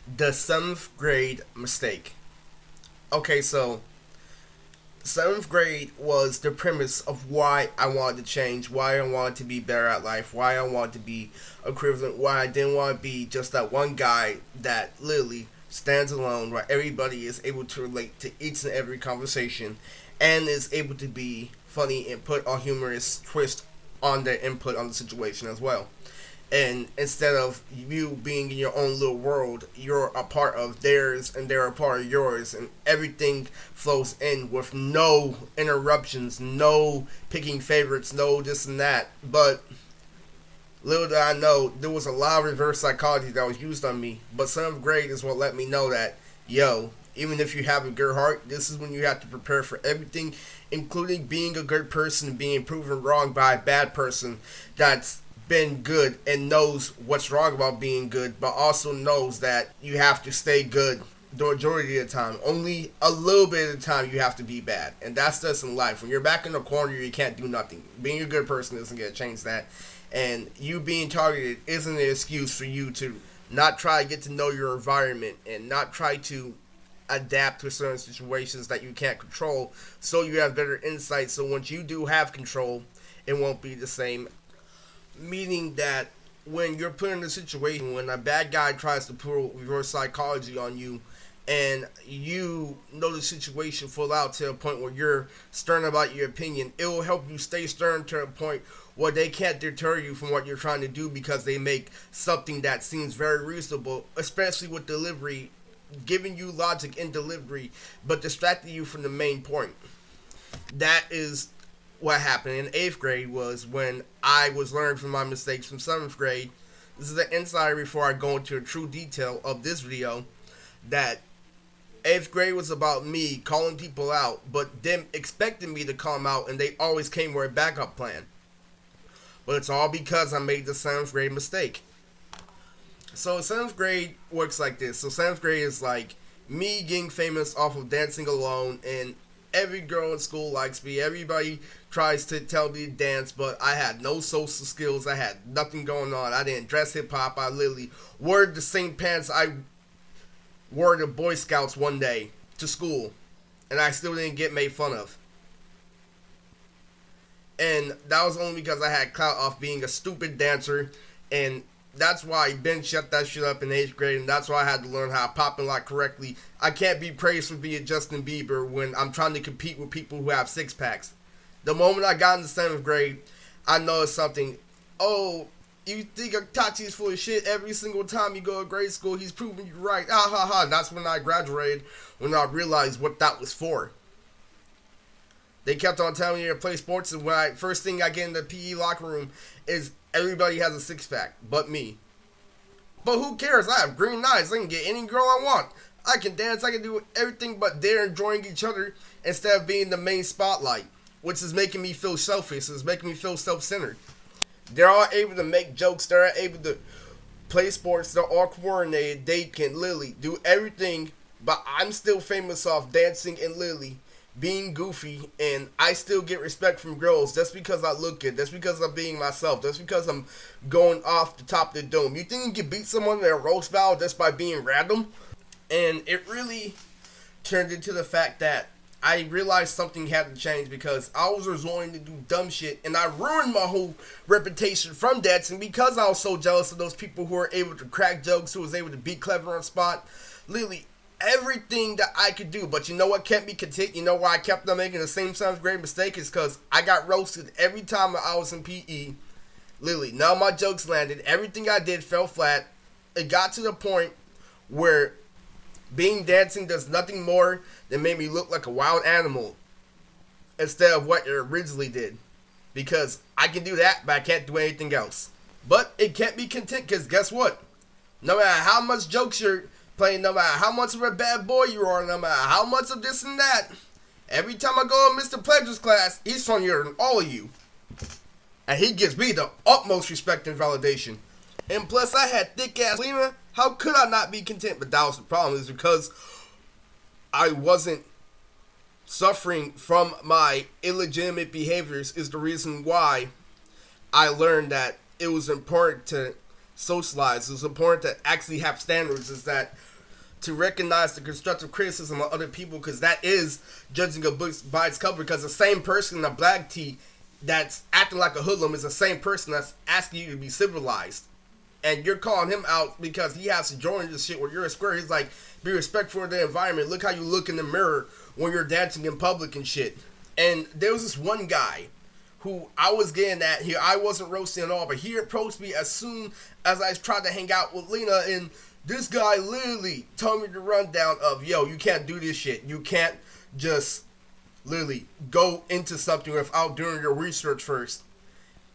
The seventh grade mistake. Okay, so seventh grade was the premise of why I wanted to change, why I wanted to be better at life, why I wanted to be equivalent, why I didn't want to be just that one guy that literally stands alone, where everybody is able to relate to each and every conversation and is able to be funny and put a humorous twist on their input on the situation as well. And instead of you being in your own little world, you're a part of theirs and they're a part of yours, and everything flows in with no interruptions, no picking favorites, no this and that. But little did I know, there was a lot of reverse psychology that was used on me. But seventh grade is what let me know that, yo, even if you have a good heart, this is when you have to prepare for everything, including being a good person and being proven wrong by a bad person that's been good and knows what's wrong about being good, but also knows that you have to stay good the majority of the time. Only a little bit of the time you have to be bad. And that's just in life. When you're back in the corner, you can't do nothing. Being a good person isn't going to change that. And you being targeted isn't an excuse for you to not try to get to know your environment and not try to adapt to certain situations that you can't control, so you have better insight. So once you do have control, it won't be the same. Meaning that when you're put in a situation when a bad guy tries to pull reverse psychology on you, and you know the situation full out to a point where you're stern about your opinion, it will help you stay stern to a point where they can't deter you from what you're trying to do, because they make something that seems very reasonable, especially with delivery, giving you logic in delivery, but distracting you from the main point. That is what happened in eighth grade, was when I was learning from my mistakes from seventh grade. This is the insider before I go into a true detail of this video. That eighth grade was about me calling people out, but them expecting me to call them out, and they always came with a backup plan. But it's all because I made the seventh grade mistake. So seventh grade works like this. So seventh grade is like me getting famous off of dancing alone, and every girl in school likes me. Everybody tries to tell me to dance, but I had no social skills. I had nothing going on. I didn't dress hip hop. I literally wore the same pants I wore to Boy Scouts one day to school, and I still didn't get made fun of. And that was only because I had clout off being a stupid dancer, and that's why Ben shut that shit up in eighth grade, and that's why I had to learn how to pop and lock correctly. I can't be praised for being Justin Bieber when I'm trying to compete with people who have six packs. The moment I got into seventh grade, I noticed something. Oh, you think Tachi's full of shit every single time you go to grade school? He's proving you right. Ha ha ha. That's when I graduated, when I realized what that was for. They kept on telling me to play sports, and when first thing I get in the PE locker room is everybody has a six pack, but me. But who cares? I have green eyes. I can get any girl I want. I can dance. I can do everything, but they're enjoying each other instead of being the main spotlight, which is making me feel selfish. It's making me feel self-centered. They're all able to make jokes. They're able to play sports. They're all coordinated. They can literally do everything, but I'm still famous off dancing and literally being goofy, and I still get respect from girls just because I look good, just because I'm being myself, just because I'm going off the top of the dome. You think you can beat someone in a roast battle just by being random? And it really turned into the fact that I realized something had to change, because I was resorting to do dumb shit, and I ruined my whole reputation from dancing because I was so jealous of those people who were able to crack jokes, who was able to be clever on spot. Literally everything that I could do. But you know what kept me content? You know why I kept on making the same seventh grade mistake? Is because I got roasted every time I was in PE. Literally, none of my jokes landed. Everything I did fell flat. It got to the point where being dancing does nothing more than make me look like a wild animal instead of what it originally did. Because I can do that, but I can't do anything else. But it can't be content, because guess what? No matter how much jokes you're playing, no matter how much of a bad boy you are, no matter how much of this and that, every time I go in Mr. Pledger's class, he's funnier than all of you. And he gives me the utmost respect and validation. And plus, I had thick ass Lena. How could I not be content? But that was the problem, is because I wasn't suffering from my illegitimate behaviors, is the reason why I learned that it was important to socialize. It was important to actually have standards. Is that to recognize the constructive criticism of other people, because that is judging a book by its cover. Because the same person in a black tee that's acting like a hoodlum is the same person that's asking you to be civilized. And you're calling him out because he has to join this shit where you're a square. He's like, be respectful of the environment. Look how you look in the mirror when you're dancing in public and shit. And there was this one guy who I was getting at here. I wasn't roasting at all, but he approached me as soon as I tried to hang out with Lena, and this guy literally told me the rundown of, yo, you can't do this shit. You can't just literally go into something without doing your research first.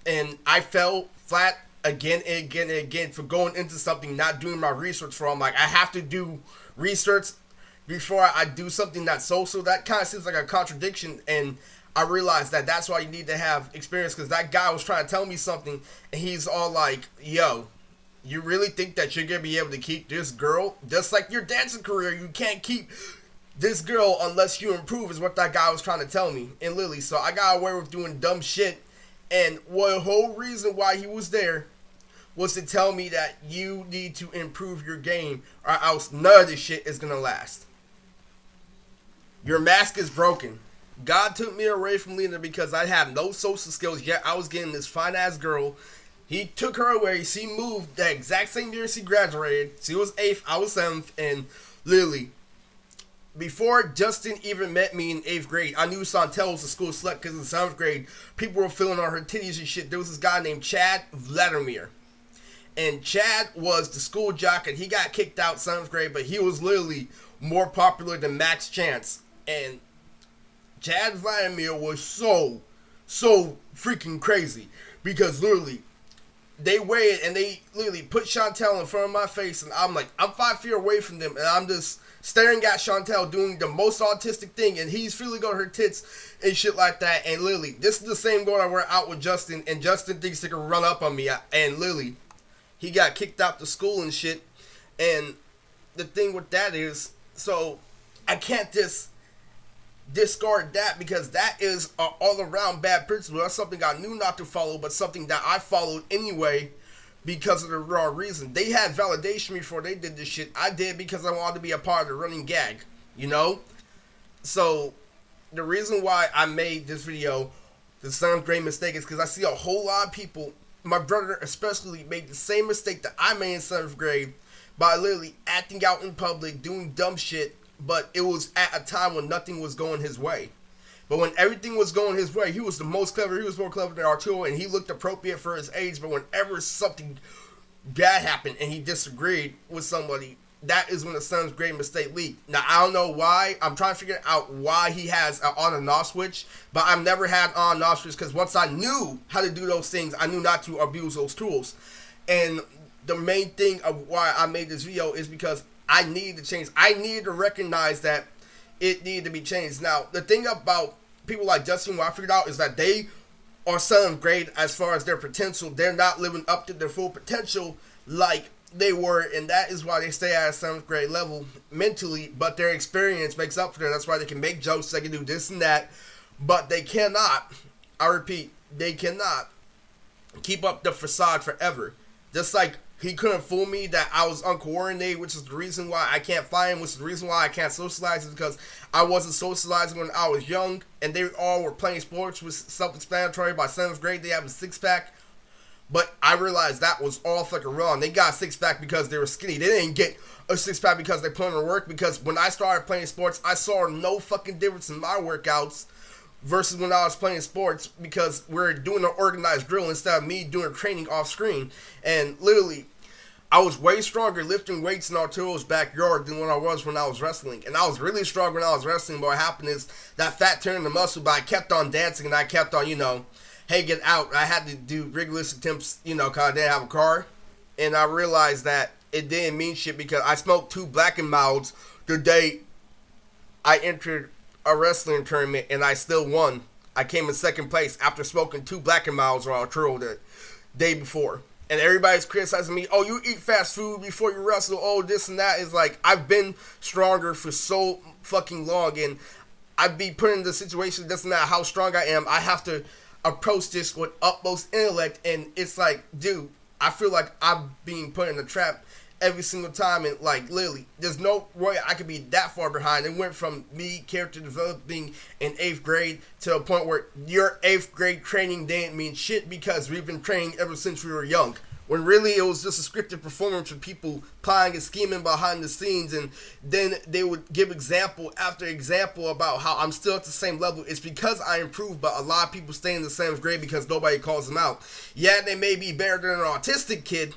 And I fell flat again and again and again for going into something, not doing my research for. I'm like, I have to do research before I do something that's social. That kind of seems like a contradiction, and I realized that that's why you need to have experience, because that guy was trying to tell me something, and he's all like, yo, you really think that you're going to be able to keep this girl? Just like your dancing career, you can't keep this girl unless you improve, is what that guy was trying to tell me. And literally, so I got away with doing dumb shit, and the whole reason why he was there was to tell me that you need to improve your game, or else none of this shit is going to last. Your mask is broken. God took me away from Lena because I had no social skills, yet I was getting this fine-ass girl. He took her away. She moved the exact same year she graduated. She was 8th, I was 7th, and literally, before Justin even met me in 8th grade, I knew Chantel was a school slut, because in 7th grade, people were feeling on her titties and shit. There was this guy named Chad Vladimir. And Chad was the school jock, and he got kicked out 7th grade, but he was literally more popular than Max Chance. And Chad Vladimir was so freaking crazy, because literally, they waited and they literally put Chantel in front of my face, and I'm like, I'm 5 feet away from them, and I'm just staring at Chantel doing the most autistic thing, and he's feeling on her tits and shit like that. And literally, this is the same girl I went out with Justin, and Justin thinks they can run up on me, and literally, he got kicked out to school and shit. And the thing with that is, so I can't just discard that, because that is an all-around bad principle. That's something I knew not to follow, but something that I followed anyway because of the wrong reason. They had validation before they did this shit. I did because I wanted to be a part of the running gag, you know? So the reason why I made this video, the 7th grade mistake, is because I see a whole lot of people, my brother especially, made the same mistake that I made in 7th grade by literally acting out in public, doing dumb shit. But it was at a time when nothing was going his way. But when everything was going his way, he was the most clever. He was more clever than Arturo, and he looked appropriate for his age. But whenever something bad happened and he disagreed with somebody, that is when the 7th grade mistake leaked. Now, I don't know why. I'm trying to figure out why he has an on and off switch. But I've never had on and off switch, because once I knew how to do those things, I knew not to abuse those tools. And the main thing of why I made this video is because I needed to change. I needed to recognize that it needed to be changed. Now, the thing about people like Justin, what I figured out is that they are 7th grade as far as their potential. They're not living up to their full potential like they were, and that is why they stay at a 7th grade level mentally, but their experience makes up for that. That's why they can make jokes, they can do this and that, but they cannot, I repeat, they cannot keep up the facade forever. Just like he couldn't fool me that I was uncoordinated, which is the reason why I can't find him, which is the reason why I can't socialize, is because I wasn't socializing when I was young, and they all were playing sports, was self-explanatory. By 7th grade, they have a six-pack, but I realized that was all fucking wrong. They got a six-pack because they were skinny. They didn't get a six-pack because they put in the work, because when I started playing sports, I saw no fucking difference in my workouts versus when I was playing sports, because we're doing an organized drill instead of me doing training off screen. And literally, I was way stronger lifting weights in Arturo's backyard than when I was wrestling. And I was really strong when I was wrestling, but what happened is that fat turned into muscle, but I kept on dancing, and I kept on, hey, get out. I had to do rigorous attempts, because I didn't have a car. And I realized that it didn't mean shit, because I smoked 2 Black and Milds the day I entered a wrestling tournament, and I still won. I came in 2nd place after smoking 2 Black and Milds or Arturo the day before. And everybody's criticizing me, oh, you eat fast food before you wrestle, oh, this and that. Is like, I've been stronger for so fucking long, and I'd be put in the situation, it doesn't matter how strong I am, I have to approach this with utmost intellect. And it's like, dude, I feel like I'm being put in a trap, every single time, and like literally, there's no way I could be that far behind. It went from me character developing in 8th grade to a point where your 8th grade training didn't mean shit because we've been training ever since we were young. When really it was just a scripted performance with people plotting and scheming behind the scenes, and then they would give example after example about how I'm still at the same level. It's because I improved, but a lot of people stay in the same grade because nobody calls them out. Yeah, they may be better than an autistic kid,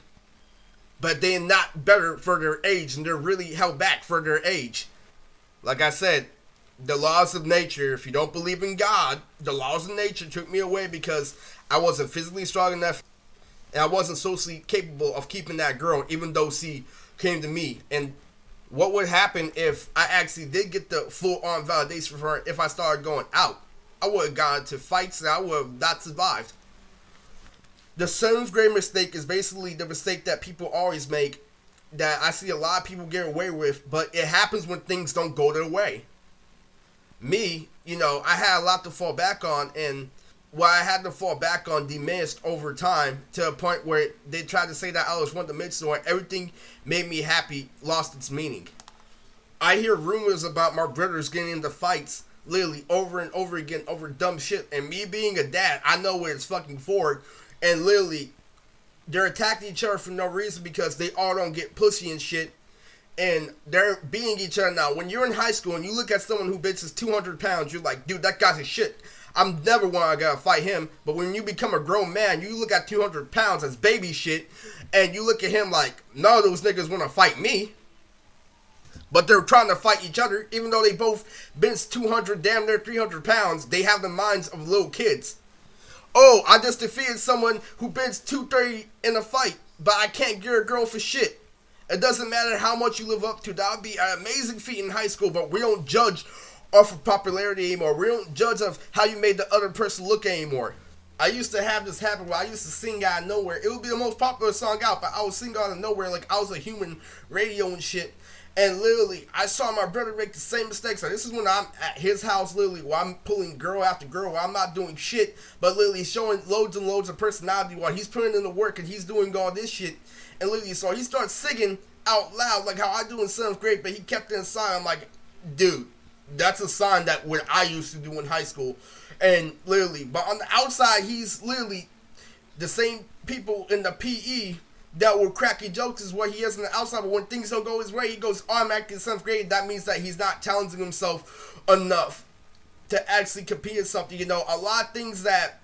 but they're not better for their age, and they're really held back for their age. Like I said, the laws of nature, if you don't believe in God, the laws of nature took me away because I wasn't physically strong enough and I wasn't socially capable of keeping that girl, even though she came to me. And what would happen if I actually did get the full-on validation from her if I started going out? I would have gone to fights and I would have not survived. The 7th grade mistake is basically the mistake that people always make, that I see a lot of people get away with, but it happens when things don't go their way. Me, I had a lot to fall back on, and what I had to fall back on diminished over time to a point where they tried to say that I was one-dimensional and everything made me happy lost its meaning. I hear rumors about my brothers getting into fights literally over and over again over dumb shit, and me being a dad, I know where it's fucking for, and literally they're attacking each other for no reason because they all don't get pussy and shit, and they're beating each other. Now, when you're in high school and you look at someone who benches 200 pounds, you're like, dude, that guy's a shit. I'm never gonna fight him. But when you become a grown man, you look at 200 pounds as baby shit, and you look at him like, none of those niggas wanna fight me. But they're trying to fight each other, even though they both bench 200, damn near 300 pounds. They have the minds of little kids. Oh, I just defeated someone who benched 230 in a fight, but I can't get a girl for shit. It doesn't matter how much you live up to. That would be an amazing feat in high school, but we don't judge off of popularity anymore. We don't judge of how you made the other person look anymore. I used to have this happen where I used to sing out of nowhere. It would be the most popular song out, but I would sing out of nowhere like I was a human radio and shit. And literally, I saw my brother make the same mistakes. Like, this is when I'm at his house, literally, where I'm pulling girl after girl, where I'm not doing shit, but literally showing loads and loads of personality while he's putting in the work and he's doing all this shit. And literally, so he starts singing out loud like how I do in 7th grade, but he kept it inside. I'm like, dude, that's a sign that what I used to do in high school. And literally, but on the outside, he's literally the same people in the PE that were cracking jokes is what he is on the outside. But when things don't go his way, he goes automatically in 7th grade. That means that he's not challenging himself enough to actually compete in something. A lot of things that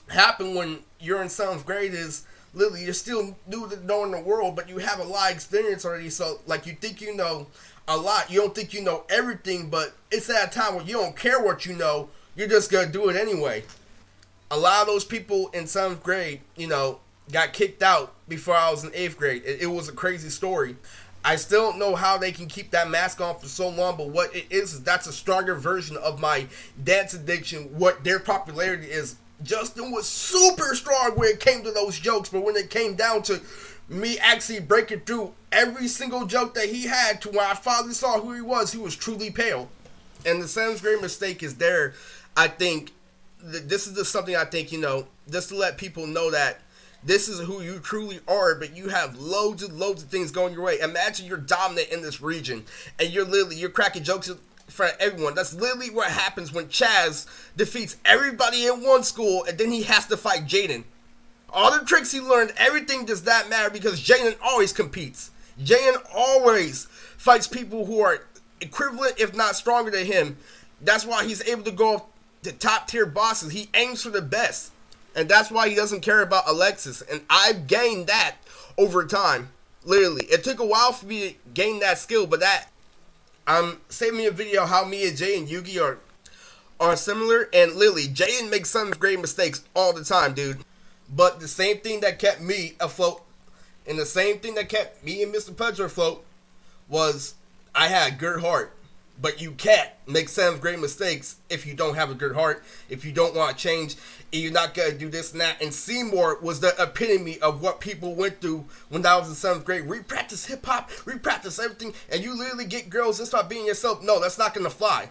happen when you're in 7th grade is literally you're still new to knowing the world, but you have a lot of experience already. So, like, you think you know a lot. You don't think you know everything, but it's at a time where you don't care what you know. You're just going to do it anyway. A lot of those people in 7th grade, got kicked out before I was in 8th grade. It was a crazy story. I still don't know how they can keep that mask on for so long, but what it is that's a stronger version of my dance addiction. What their popularity is. Justin was super strong when it came to those jokes, but when it came down to me actually breaking through every single joke that he had to when I finally saw who he was truly pale. And the 7th grade mistake is there. I think this is just something I think, just to let people know that this is who you truly are, but you have loads and loads of things going your way. Imagine you're dominant in this region, and you're cracking jokes in front of everyone. That's literally what happens when Chaz defeats everybody in one school, and then he has to fight Jaden. All the tricks he learned, everything does not matter because Jaden always competes. Jaden always fights people who are equivalent, if not stronger than him. That's why he's able to go to top tier bosses. He aims for the best. And that's why he doesn't care about Alexis. And I've gained that over time. Literally. It took a while for me to gain that skill, but I'm saving me a video how me and Jay and Yugi are similar. And literally, Jaden makes 7th grade mistakes all the time, dude. But the same thing that kept me afloat, and the same thing that kept me and Mr. Pedro afloat, was I had a good heart. But you can't make 7th grade mistakes if you don't have a good heart, if you don't want to change, and you're not going to do this and that. And Seymour was the epitome of what people went through when I was in 7th grade. We practice hip-hop, we practice everything, and you literally get girls and start being yourself. No, that's not going to fly.